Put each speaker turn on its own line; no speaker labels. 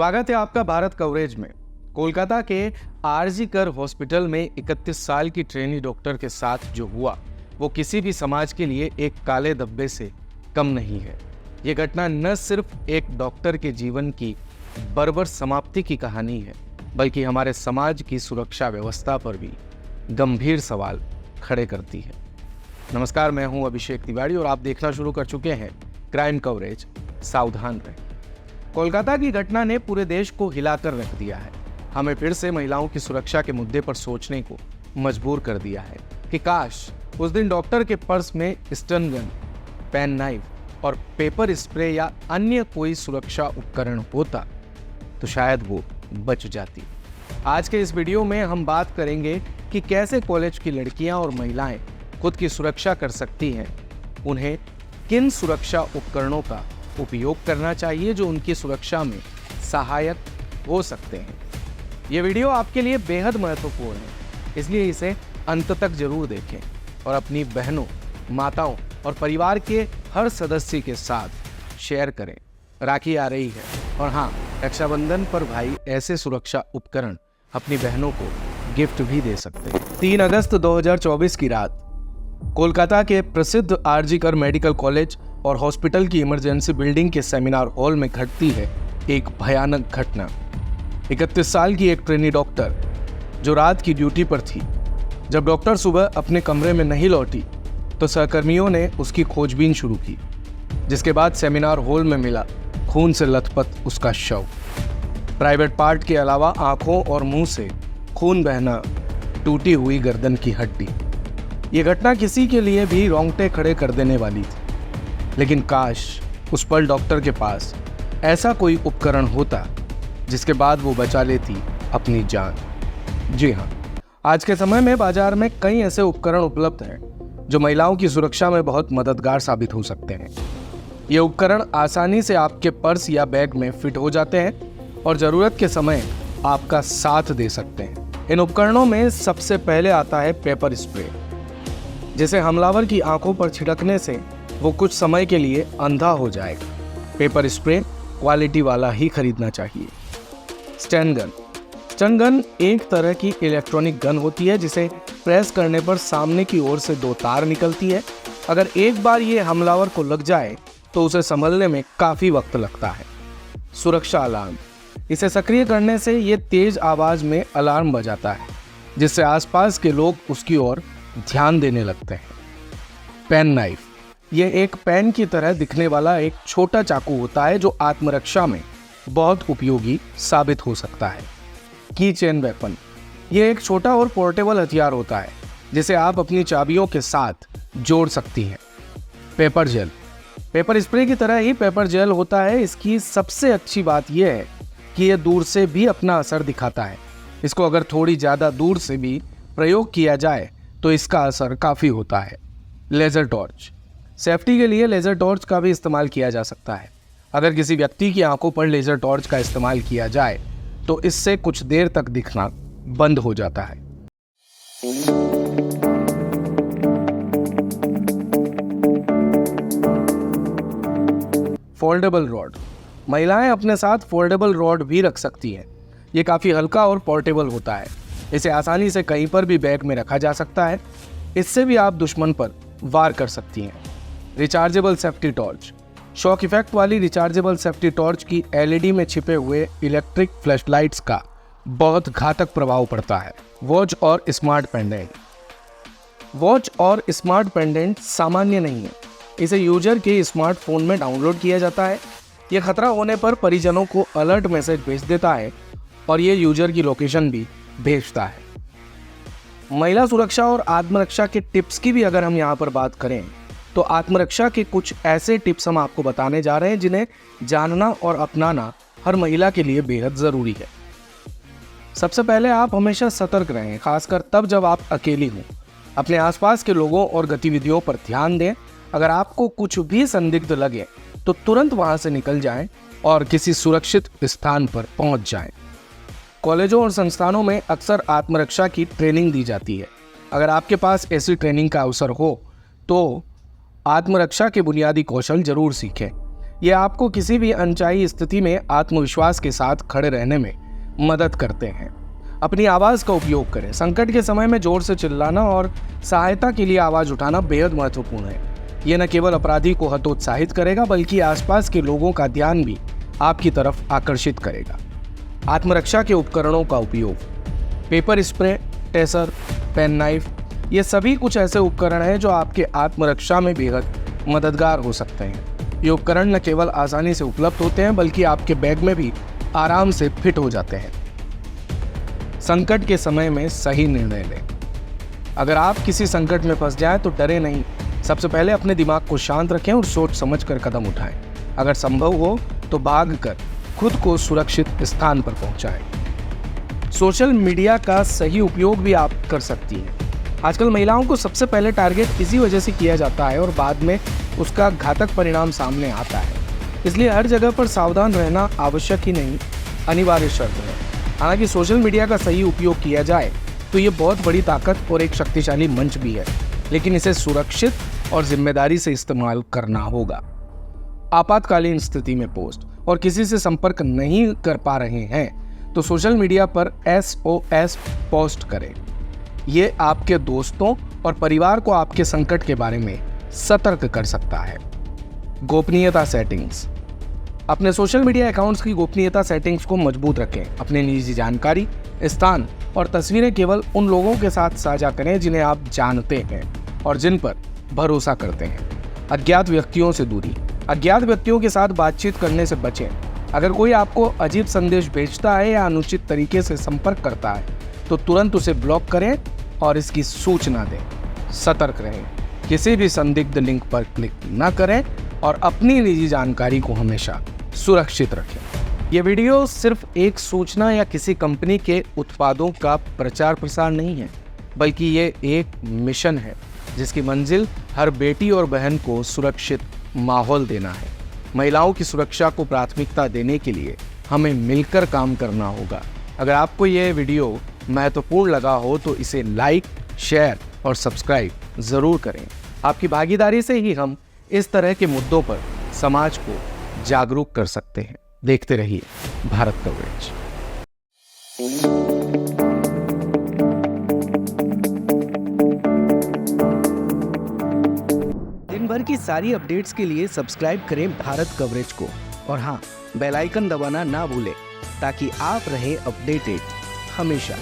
स्वागत है आपका भारत कवरेज में। कोलकाता के आरजी कर हॉस्पिटल में 31 साल की ट्रेनी डॉक्टर के साथ जो हुआ वो किसी भी समाज के लिए एक काले धब्बे से कम नहीं है। ये घटना न सिर्फ एक डॉक्टर के जीवन की बर्बर समाप्ति की कहानी है, बल्कि हमारे समाज की सुरक्षा व्यवस्था पर भी गंभीर सवाल खड़े करती है। नमस्कार, मैं हूं अभिषेक तिवारी और आप देखना शुरू कर चुके हैं क्राइम कवरेज। सावधान रहें। कोलकाता की घटना ने पूरे देश को हिलाकर रख दिया है। हमें फिर से महिलाओं की सुरक्षा के मुद्दे पर सोचने को मजबूर कर दिया है कि काश उस दिन डॉक्टर के पर्स में स्टन गन, पेन नाइफ और पेपर स्प्रे या अन्य कोई सुरक्षा उपकरण होता तो शायद वो बच जाती। आज के इस वीडियो में हम बात करेंगे कि कैसे कॉलेज की लड़कियां और महिलाएं खुद की सुरक्षा कर सकती हैं, उन्हें किन सुरक्षा उपकरणों का उपयोग करना चाहिए जो उनकी सुरक्षा में सहायक हो सकते हैं। ये वीडियो आपके लिए बेहद महत्वपूर्ण है, इसलिए इसे अंत तक जरूर देखें और अपनी बहनों, माताओं और परिवार के हर सदस्य के साथ शेयर करें। राखी आ रही है और हाँ, रक्षाबंधन पर भाई ऐसे सुरक्षा उपकरण अपनी बहनों को गिफ्ट भी दे सकते हैं। 3 अगस्त 2024 की रात कोलकाता के प्रसिद्ध आरजी कर मेडिकल कॉलेज और हॉस्पिटल की इमरजेंसी बिल्डिंग के सेमिनार हॉल में घटती है एक भयानक घटना। 31 साल की एक ट्रेनी डॉक्टर जो रात की ड्यूटी पर थी, जब डॉक्टर सुबह अपने कमरे में नहीं लौटी तो सहकर्मियों ने उसकी खोजबीन शुरू की, जिसके बाद सेमिनार हॉल में मिला खून से लथपथ उसका शव। प्राइवेट पार्ट के अलावा आंखों और मुंह से खून बहना, टूटी हुई गर्दन की हड्डी। ये घटना किसी के लिए भी रोंगटे खड़े कर देने वाली थी, लेकिन काश उस पल डॉक्टर के पास ऐसा कोई उपकरण होता जिसके बाद वो बचा लेती अपनी जान। जी हाँ, आज के समय में बाजार में कई ऐसे उपकरण उपलब्ध हैं जो महिलाओं की सुरक्षा में बहुत मददगार साबित हो सकते हैं। ये उपकरण आसानी से आपके पर्स या बैग में फिट हो जाते हैं और ज़रूरत के समय आपका साथ दे सकते हैं। इन उपकरणों में सबसे पहले आता है पेपर स्प्रे, जिसे हमलावर की आंखों पर छिड़कने से वो कुछ समय के लिए अंधा हो जाएगा। पेपर स्प्रे क्वालिटी वाला ही खरीदना चाहिए। Stun gun. स्टन गन एक तरह की इलेक्ट्रॉनिक गन होती है जिसे प्रेस करने पर सामने की ओर से 2 तार निकलती है। अगर एक बार ये हमलावर को लग जाए तो उसे संभलने में काफ़ी वक्त लगता है। सुरक्षा अलार्म। इसे सक्रिय करने से ये तेज आवाज़ में अलार्म बजाता है, जिससे आसपास के लोग उसकी ओर ध्यान देने लगते हैं। Pen knife. यह एक पेन की तरह दिखने वाला एक छोटा चाकू होता है जो आत्मरक्षा में बहुत उपयोगी साबित हो सकता है। की चेन वेपन। यह एक छोटा और पोर्टेबल हथियार होता है जिसे आप अपनी चाबियों के साथ जोड़ सकती हैं। Paper jail. पेपर स्प्रे की तरह ही पेपर जेल होता है। इसकी सबसे अच्छी बात यह है कि यह दूर से भी अपना असर दिखाता है। इसको अगर थोड़ी ज़्यादा दूर से भी प्रयोग किया जाए तो इसका असर काफ़ी होता है। Laser torch. सेफ्टी के लिए लेज़र टॉर्च का भी इस्तेमाल किया जा सकता है। अगर किसी व्यक्ति की आंखों पर लेज़र टॉर्च का इस्तेमाल किया जाए तो इससे कुछ देर तक दिखना बंद हो जाता है। Foldable rod. महिलाएं अपने साथ फोल्डेबल रॉड भी रख सकती हैं। ये काफ़ी हल्का और पोर्टेबल होता है। इसे आसानी से कहीं पर भी बैग में रखा जा सकता है। इससे भी आप दुश्मन पर वार कर सकती हैं। Rechargeable safety torch. Shock effect वाली रिचार्जेबल सेफ्टी टॉर्च की एलईडी में छिपे हुए इलेक्ट्रिक फ्लैशलाइट्स का बहुत घातक प्रभाव पड़ता है। वॉच और स्मार्ट पेंडेंट। वॉच और स्मार्ट पेंडेंट सामान्य नहीं है। इसे यूजर के स्मार्टफोन में डाउनलोड किया जाता है। यह खतरा होने पर परिजनों को अलर्ट मैसेज भेज देता है और ये यूजर की लोकेशन भी भेजता है। महिला सुरक्षा और आत्मरक्षा के टिप्स की भी अगर हम यहाँ पर बात करें तो आत्मरक्षा के कुछ ऐसे टिप्स हम आपको बताने जा रहे हैं जिन्हें जानना और अपनाना हर महिला के लिए बेहद ज़रूरी है। सबसे पहले आप हमेशा सतर्क रहें, खासकर तब जब आप अकेली हों। अपने आसपास के लोगों और गतिविधियों पर ध्यान दें। अगर आपको कुछ भी संदिग्ध लगे तो तुरंत वहाँ से निकल जाएं और किसी सुरक्षित स्थान पर पहुँच जाएं। कॉलेजों और संस्थानों में अक्सर आत्मरक्षा की ट्रेनिंग दी जाती है। अगर आपके पास ऐसी ट्रेनिंग का अवसर हो तो आत्मरक्षा के बुनियादी कौशल जरूर सीखें। ये आपको किसी भी अनचाही स्थिति में आत्मविश्वास के साथ खड़े रहने में मदद करते हैं। अपनी आवाज़ का उपयोग करें। संकट के समय में जोर से चिल्लाना और सहायता के लिए आवाज़ उठाना बेहद महत्वपूर्ण है। ये न केवल अपराधी को हतोत्साहित करेगा बल्कि आसपास के लोगों का ध्यान भी आपकी तरफ आकर्षित करेगा। आत्मरक्षा के उपकरणों का उपयोग, pepper spray, taser, pen knife, ये सभी कुछ ऐसे उपकरण हैं जो आपके आत्मरक्षा में बेहद मददगार हो सकते हैं। ये उपकरण न केवल आसानी से उपलब्ध होते हैं बल्कि आपके बैग में भी आराम से फिट हो जाते हैं। संकट के समय में सही निर्णय लें। अगर आप किसी संकट में फंस जाएं तो डरे नहीं। सबसे पहले अपने दिमाग को शांत रखें और सोच समझकर कदम उठाएं। अगर संभव हो तो भागकर खुद को सुरक्षित स्थान पर पहुंचाएं। सोशल मीडिया का सही उपयोग भी आप कर सकती हैं। आजकल महिलाओं को सबसे पहले टारगेट इसी वजह से किया जाता है और बाद में उसका घातक परिणाम सामने आता है। इसलिए हर जगह पर सावधान रहना आवश्यक ही नहीं, अनिवार्य शर्त है। हालांकि सोशल मीडिया का सही उपयोग किया जाए तो ये बहुत बड़ी ताकत और एक शक्तिशाली मंच भी है, लेकिन इसे सुरक्षित और जिम्मेदारी से इस्तेमाल करना होगा। आपातकालीन स्थिति में पोस्ट और किसी से संपर्क नहीं कर पा रहे हैं तो सोशल मीडिया पर SOS पोस्ट करें। ये आपके दोस्तों और परिवार को आपके संकट के बारे में सतर्क कर सकता है। गोपनीयता सेटिंग्स। अपने सोशल मीडिया अकाउंट्स की गोपनीयता सेटिंग्स को मजबूत रखें। अपनी निजी जानकारी, स्थान और तस्वीरें केवल उन लोगों के साथ साझा करें जिन्हें आप जानते हैं और जिन पर भरोसा करते हैं। अज्ञात व्यक्तियों से दूरी। अज्ञात व्यक्तियों के साथ बातचीत करने से बचें। अगर कोई आपको अजीब संदेश भेजता है या अनुचित तरीके से संपर्क करता है तो तुरंत उसे ब्लॉक करें और इसकी सूचना दें। सतर्क रहें। किसी भी संदिग्ध लिंक पर क्लिक न करें और अपनी निजी जानकारी को हमेशा सुरक्षित रखें। ये वीडियो सिर्फ एक सूचना या किसी कंपनी के उत्पादों का प्रचार प्रसार नहीं है, बल्कि ये एक मिशन है जिसकी मंजिल हर बेटी और बहन को सुरक्षित माहौल देना है। महिलाओं की सुरक्षा को प्राथमिकता देने के लिए हमें मिलकर काम करना होगा। अगर आपको ये वीडियो महत्वपूर्ण लगा हो तो इसे लाइक, शेयर और सब्सक्राइब ज़रूर करें। आपकी भागीदारी से ही हम इस तरह के मुद्दों पर समाज को जागरूक कर सकते हैं। देखते रहिए भारत कवरेज। दिन भर की सारी अपडेट्स के लिए सब्सक्राइब करें भारत कवरेज को और हाँ, बेल आइकन दबाना ना भूलें ताकि आप रहे अपडेटेड हमेशा।